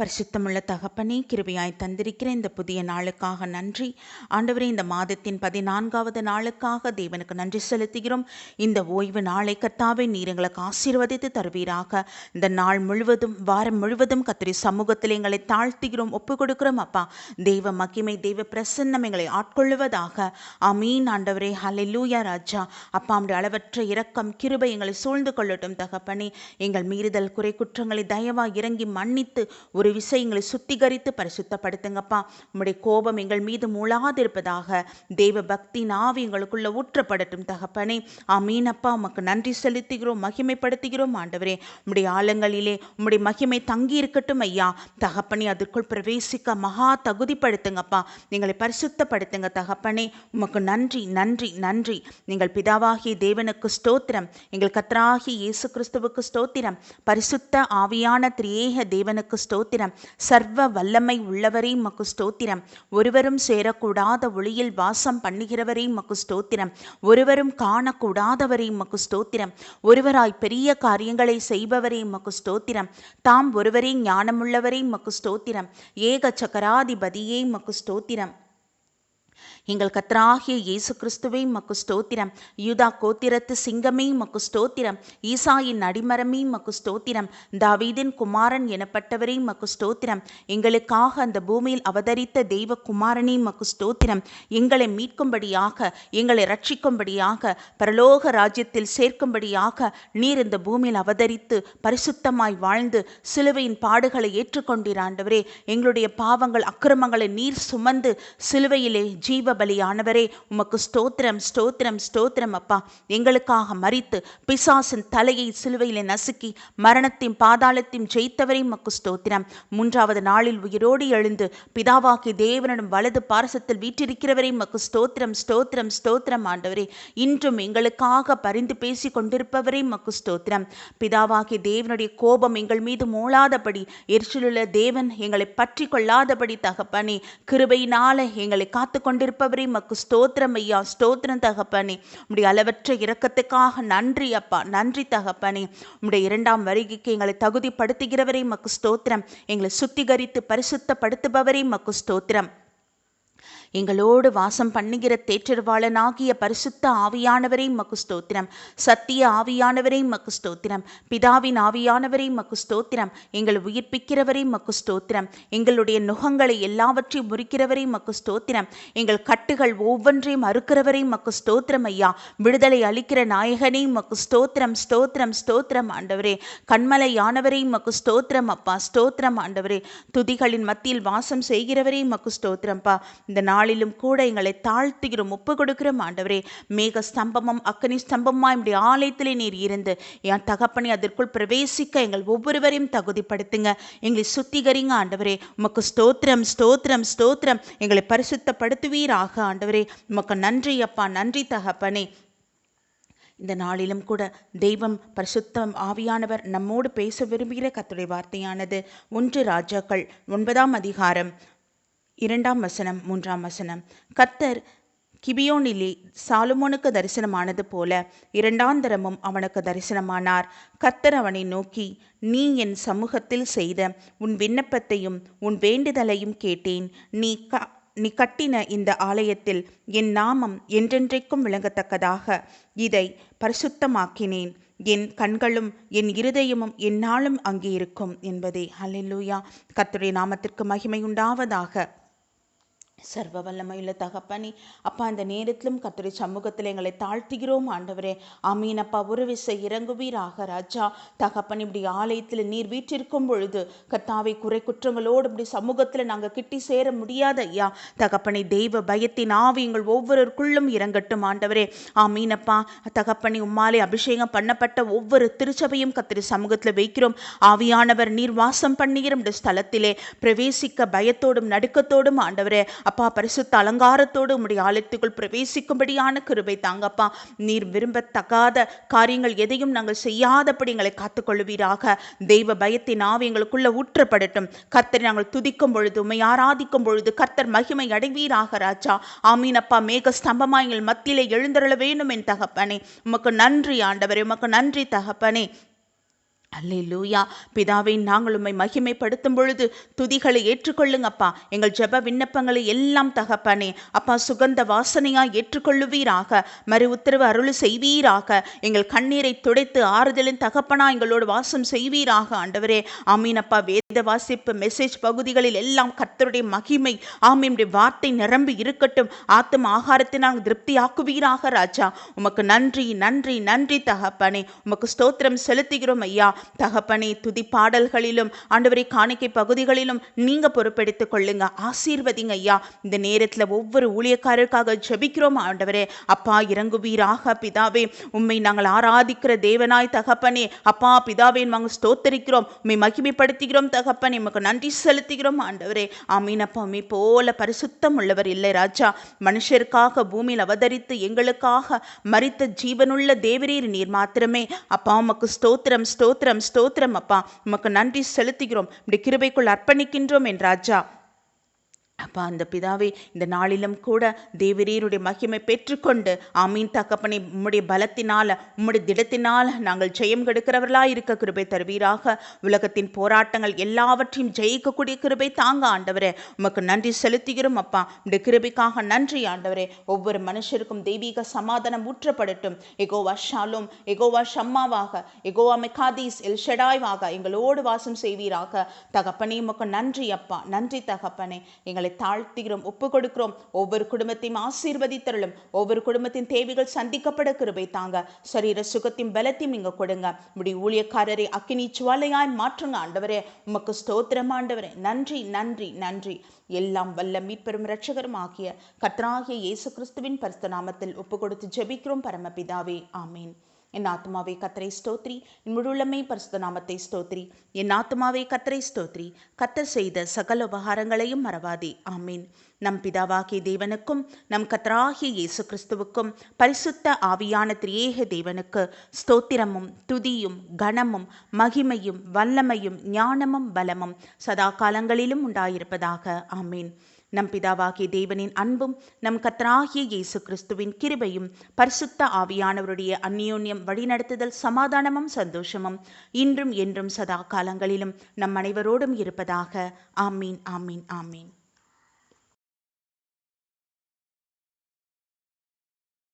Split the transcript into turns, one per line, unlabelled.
பரிசுத்தமுள்ள தகப்பனே, கிருபையாய் தந்திருக்கிற இந்த புதிய நாளுக்காக நன்றி ஆண்டவரே. இந்த மாதத்தின் 14வது நாளுக்காக தேவனுக்கு நன்றி செலுத்துகிறோம். இந்த ஓய்வு நாளை கர்த்தாவே நீர் எங்களுக்கு ஆசீர்வதித்து தருவீராக. இந்த நாள் முழுவதும் வாரம் முழுவதும் கர்த்தருடைய சமூகத்தில் எங்களை தாழ்த்துகிறோம், ஒப்பு கொடுக்கிறோம் அப்பா. தெய்வ மகிமை தெய்வ பிரசன்னம் எங்களை ஆட்கொள்வதாக. ஆமீன் ஆண்டவரே. ஹல்லேலூயா ராஜா. அப்பா, நம்முடைய அளவற்ற இரக்கம் கிருபை எங்களை சூழ்ந்து கொள்ளட்டும் தகப்பனே. எங்கள் மீறுதல் குறை குற்றங்களை தயவாக இறங்கி மன்னித்து ஒரு விஷயங்களை சுத்திகரித்து பரிசுத்தப்படுத்துங்கப்பா. உம்முடைய கோபம் எங்கள் மீது மூளாதிருப்பதாக. தெய்வ பக்தி நாவி எங்களுக்குள்ள ஊற்றப்படட்டும் தகப்பனே. ஆமீனப்பா. உமக்கு நன்றி செலுத்துகிறோம், மகிமைப்படுத்துகிறோம் ஆண்டவரே. உம்முடைய ஆலங்களிலே உம்முடைய மகிமை தங்கி இருக்கட்டும் ஐயா தகப்பனே. அதற்குள் பிரவேசிக்க மகா தகுதிப்படுத்துங்கப்பா. எங்களை பரிசுத்தப்படுத்துங்க தகப்பனே. உமக்கு நன்றி நன்றி நன்றி. நீங்கள் பிதாவாகிய தேவனுக்கு ஸ்தோத்திரம், எங்கள் கர்த்தராகிய இயேசு கிறிஸ்துவுக்கு ஸ்தோத்திரம், பரிசுத்த ஆவியான திரியேக தேவனுக்கு ஸ்தோத்திரம், சர்வ வல்லமை உள்ளவரே மக்கு ஸ்தோத்திரம், ஒருவரும் சேரக்கூடாத ஒளியில் வாசம் பண்ணுகிறவரே மக்கு ஸ்தோத்திரம், ஒருவரும் காணக்கூடாதவரே மக்கு ஸ்தோத்திரம், ஒருவராய் பெரிய காரியங்களை செய்பவரே மக்கு ஸ்தோத்திரம், தாம் ஒருவரே ஞானமுள்ளவரே மக்கு ஸ்தோத்திரம், ஏக சக்கராதிபதியே மக்கு ஸ்தோத்திரம், எங்கள் கர்த்தராகிய இயேசு கிறிஸ்துவே மக்கு ஸ்தோத்திரம், யூதா கோத்திரத்து சிங்கமே மக்கு ஸ்தோத்திரம், ஈசாயின் அடிமரமே மக்கு ஸ்தோத்திரம், தாவீதின் குமாரன் எனப்பட்டவரே மக்கு ஸ்தோத்திரம், எங்களுக்காக அந்த பூமியில் அவதரித்த தெய்வ குமாரனே மக்கு ஸ்தோத்திரம், எங்களை மீட்கும்படியாக எங்களை ரட்சிக்கும்படியாக பரலோக ராஜ்யத்தில் சேர்க்கும்படியாக நீர் இந்த பூமியில் அவதரித்து பரிசுத்தமாய் வாழ்ந்து சிலுவையின் பாடுகளை ஏற்றுக்கொண்டீர் ஆண்டவரே. எங்களுடைய பாவங்கள் அக்கிரமங்களை நீர் சுமந்து சிலுவையிலே ஜீவ பலியானவரே உமக்கு ஸ்தோத்திரம் ஸ்தோத்திரம் ஸ்தோத்திரம் அப்பா. எங்களுக்காக மரித்து பிசாசின் தலையை சிலுவையிலே நசுக்கி மரணத்தையும் பாதாளத்தையும் ஜெயித்தவரே உமக்கு ஸ்தோத்திரம். 3வது நாளில் உயிரோடு எழுந்து பிதாவாகி தேவனிடம் வலது பாரசத்தில் வீற்றிருக்கிறவரே உமக்கு ஸ்தோத்திரம் ஸ்தோத்திரம் ஸ்தோத்திரம் ஆண்டவரே. இன்றும் எங்களுக்காக பரிந்து பேசி கொண்டிருப்பவரே உமக்கு ஸ்தோத்திரம். பிதாவாகி தேவனுடைய கோபம் எங்கள் மீது மூளாதபடி, எரிச்சலுள்ள தேவன் எங்களை பற்றி கொள்ளாதபடி தகப்பனே கிருபையினால எங்களை காத்து கொண்டிருப்பவரே மக்கு ஸ்தோத்திரம் ஐயா ஸ்தோத்திரம் தகப்பனே. உம்முடைய அளவற்ற இரக்கத்துக்காக நன்றி அப்பா, நன்றி தகப்பனே. உம்முடைய 2ஆம் வருகைக்கு எங்களை தகுதிப்படுத்துகிறவரே மக்கு ஸ்தோத்திரம், எங்களை சுத்திகரித்து பரிசுத்தப்படுத்துபவரே மக்கு ஸ்தோத்திரம், எங்களோடு வாசம் பண்ணுகிற தேற்றவாளனாகிய பரிசுத்த ஆவியானவரே மக்கு ஸ்தோத்திரம், சத்திய ஆவியானவரே மக்கு ஸ்தோத்திரம், பிதாவின் ஆவியானவரே மக்கு ஸ்தோத்திரம், எங்களை உயிர்ப்பிக்கிறவரே மக்கு ஸ்தோத்திரம், எங்களுடைய நுகங்களை எல்லாவற்றையும் முறிக்கிறவரே மக்கு ஸ்தோத்திரம், எங்கள் கட்டுகள் ஒவ்வொன்றையும் அறுக்கிறவரே மக்கு ஸ்தோத்திரம் ஐயா. விடுதலை அளிக்கிற நாயகனே மக்கு ஸ்தோத்திரம் ஸ்தோத்திரம் ஸ்தோத்திரம் ஆண்டவரே. கண்மலையானவரே மக்கு ஸ்தோத்திரம் அப்பா ஸ்தோத்திரம் ஆண்டவரே. துதிகளின் மத்தியில் வாசம் செய்கிறவரே மக்கு ஸ்தோத்திரம்பா. இந்த நாளிலும் கூட எங்களை தாழ்த்துகிறோம், ஒப்பு கொடுக்கிறோம் ஆண்டவரே. மேக ஸ்தம்பமும் அக்கனி ஸ்தம்பமாய் நம்முடைய ஆலயத்திலே நீர் இருந்து என் தகப்பனை அதற்குள் பிரவேசிக்க எங்கள் ஒவ்வொருவரையும் தகுதிப்படுத்துங்க, எங்களை சுத்திகரிங்க ஆண்டவரே. உமக்கு ஸ்தோத்திரம் ஸ்தோத்திரம் ஸ்தோத்திரம். எங்களை பரிசுத்தப்படுத்துவீராக ஆண்டவரே. உமக்கு நன்றி அப்பா, நன்றி தகப்பனே. இந்த நாளிலும் கூட தெய்வம் பரிசுத்தம் ஆவியானவர் நம்மோடு பேச விரும்புகிற கர்த்தருடைய வார்த்தையானது 1 ராஜாக்கள் 9ஆம் அதிகாரம் 2ஆம் வசனம் 3ஆம் வசனம். கர்த்தர் கிபியோனிலே சாலமோனுக்கு தரிசனமானது போல 2ஆம் தரமும் அவனுக்கு தரிசனமானார். கர்த்தர் அவனை நோக்கி, நீ என் சமூகத்தில் செய்த உன் விண்ணப்பத்தையும் உன் வேண்டுதலையும் கேட்டேன். நீ கட்டின இந்த ஆலயத்தில் என் நாமம் என்றென்றைக்கும் விளங்கத்தக்கதாக இதை பரிசுத்தமாக்கினேன். என் கண்களும் என் இருதயமும் எந்நாளும் அங்கே இருக்கும் என்பதே. ஹல்லேலூயா. கர்த்தருடைய நாமத்திற்கு மகிமை உண்டாவதாக. சர்வ வல்லமையுள்ள தகப்பனே அப்பா, அந்த நேரத்திலும் கர்த்தருடைய சமூகத்தில் எங்களை தாழ்த்துகிறோம் ஆண்டவரே. ஆமீன் அப்பா. ஒரு விசை இறங்குவீராக ராஜா தகப்பன். இப்படி ஆலயத்தில் நீர் வீற்றிருக்கும் பொழுது கர்த்தாவை குறை குற்றங்களோடு இப்படி சமூகத்தில் நாங்கள் கிட்டி சேர முடியாத ஐயா தகப்பனை. தெய்வ பயத்தின் ஆவி எங்கள் ஒவ்வொருக்குள்ளும் இறங்கட்டும் ஆண்டவரே. ஆமீன் அப்பா தகப்பனை. உம்மாலே அபிஷேகம் பண்ணப்பட்ட ஒவ்வொரு திருச்சபையும் கர்த்தருடைய சமூகத்தில் வைக்கிறோம். ஆவியானவர் நீர் வாசம் பண்ணுகிற இந்த ஸ்தலத்திலே பிரவேசிக்க பயத்தோடும் நடுக்கத்தோடும் ஆண்டவரே அப்பா பரிசுத்த அலங்காரத்தோடு உம்முடைய ஆலயத்துக்குள் பிரவேசிக்கும்படியான கிருபை தாங்கப்பா. நீர் விரும்பத்தகாத காரியங்கள் எதையும் நாங்கள் செய்யாதபடி எங்களை காத்துக்கொள்ளுவீராக. தெய்வ பயத்தின் ஆவி எங்களுக்குள்ள ஊற்றப்படட்டும். கர்த்தரை நாங்கள் துதிக்கும் பொழுது, உம்மை ஆராதிக்கும் பொழுது கர்த்தர் மகிமை அடைவீராக ராஜா. ஆமீன் அப்பா. மேக ஸ்தம்பமாய் எங்கள் மத்தியிலே எழுந்தருள வேண்டும் என் தகப்பனே. உமக்கு நன்றி ஆண்டவரே, உமக்கு நன்றி தகப்பனே. அல்லேலூயா. பிதாவை நாங்கள் உம்மை மகிமைப்படுத்தும் பொழுது துதிகளை ஏற்றுக்கொள்ளுங்கப்பா. எங்கள் ஜெப விண்ணப்பங்களை எல்லாம் தகப்பனே அப்பா சுகந்த வாசனையாய் ஏற்றுக்கொள்ளுவீராக. மறு உத்தரவு அருள் செய்வீராக. எங்கள் கண்ணீரை துடைத்து ஆறுதலின் தகப்பனா எங்களோடு வாசம் செய்வீராக ஆண்டவரே. ஆமீன் அப்பா. வேத வாசிப்பு மெசேஜ் பகுதிகளில் எல்லாம் கர்த்தருடைய மகிமை ஆமீனுடைய வார்த்தை நிரம்பி இருக்கட்டும். ஆத்தும ஆகாரத்தினால் திருப்தி ஆக்குவீராக ராஜா. உமக்கு நன்றி நன்றி நன்றி தகப்பனே. உமக்கு ஸ்தோத்திரம் செலுத்துகிறோம் ஐயா. தகப்பனே துதி பாடல்களிலும் ஆண்டவரை காணிக்கை பகுதிகளிலும் நீங்க பொறுப்பெடுத்துக் கொள்ளுங்க. ஆசீர்வதிங்க ஐயா. இந்த நேரத்தில் ஒவ்வொரு ஊழியக்காரருக்காக ஜெபிக்கிறோம் ஆண்டவரே. அப்பா இறங்குவீராக பிதாவே. உம்மை நாங்கள் ஆராதிக்கிற தேவனாய் தகப்பனே அப்பா பிதாவே நாங்கள் ஸ்தோத்தரிக்கிறோம். உம்மை மகிமைப்படுத்துகிறோம் தகப்பனே. உமக்கு நன்றி செலுத்துகிறோம் ஆண்டவரே. ஆமீன் அப்பா. உம்மை போல பரிசுத்தம் உள்ளவர் இல்லை ராஜா. மனுஷருக்காக பூமியில் அவதரித்து எங்களுக்காக மரித்த ஜீவனுள்ள தேவரீர் நீர் மாத்திரமே அப்பா. உமக்கு ஸ்தோத்திரம் ஸ்தோத்திரம் ஸ்தோத்திரம் அப்பா. உமக்கு நன்றி செலுத்துகிறோம். இப்படி கிருபைக்குள் அர்ப்பணிக்கின்றோம் என் ராஜா. அப்பா அந்த பிதாவே இந்த நாளிலும் கூட தேவரீருடைய மகிமை பெற்றுக்கொண்டு ஆமீன் தகப்பனே உம்முடைய பலத்தினால உம்முடைய திடத்தினால நாங்கள் ஜெயம் கெடுக்கிறவர்களாக இருக்க கிருபை தருவீராக. உலகத்தின் போராட்டங்கள் எல்லாவற்றையும் ஜெயிக்கக்கூடிய கிருபை தாங்க ஆண்டவரே. உமக்கு நன்றி செலுத்துகிறோம் அப்பா. இந்த கிருபைக்காக நன்றி ஆண்டவரே. ஒவ்வொரு மனுஷருக்கும் தெய்வீக சமாதானம் ஊற்றப்படட்டும். எகோவா ஷாலும் எகோவா ஷம்மாவாக எகோவா மெகாதீஸ் எல்ஷடாய்வாக எங்களோடு வாசம் செய்வீராக தகப்பனே. உமக்கு நன்றி அப்பா. நன்றி தகப்பனே. எங்களை தாழ்த்துகிறோம், ஒப்பு கொடுக்கிறோம். ஒவ்வொரு குடும்பத்தையும் ஆசீர்வதித்தருளும். ஒவ்வொரு குடும்பத்தின் தேவைகள் சந்திக்கப்பட கிருபை தாங்க. சரீர சுகத்தையும் பலத்தையும் நீங்க கொடுங்க. இப்படி ஊழியக்காரரை அக்கினி சுவாலையாய் மாற்றுங்க ஆண்டவரே. உமக்கு ஸ்தோத்திரம் ஆண்டவரே. நன்றி நன்றி நன்றி. எல்லாம் வல்ல மீட்பெரும் இரட்சகரும் ஆகிய கர்த்தராகிய இயேசு கிறிஸ்துவின் பரிசுத்த நாமத்தில் ஒப்பு கொடுத்து ஜெபிக்கிறோம் பரமபிதாவே. ஆமீன். என் ஆத்மாவே கர்த்தரை ஸ்தோத்ரி. என் முழுள்ளமை பரிசுத்த நாமத்தை ஸ்தோத்ரி. என் ஆத்மாவே கர்த்தரை ஸ்தோத்ரி. கர்த்தர் செய்த சகல உபகாரங்களையும் மறவாதே. ஆமீன். நம் பிதாவாகிய தேவனுக்கும் நம் கர்த்தராகிய இயேசு கிறிஸ்துவுக்கும் பரிசுத்த ஆவியான திரியேக தேவனுக்கு ஸ்தோத்திரமும் துதியும் கனமும் மகிமையும் வல்லமையும் ஞானமும் பலமும் சதா காலங்களிலும் உண்டாயிருப்பதாக. ஆமீன். நம் பிதாவாகிய தேவனின் அன்பும் நம் கர்த்தராகிய இயேசு கிறிஸ்துவின் கிருபையும் பரிசுத்த ஆவியானவருடைய அந்யோன்யம் வழிநடத்துதல் சமாதானமும் சந்தோஷமும் இன்றும் என்றும் சதா காலங்களிலும் நம் அனைவரோடும் இருப்பதாக. ஆமீன் ஆமீன் ஆமீன்.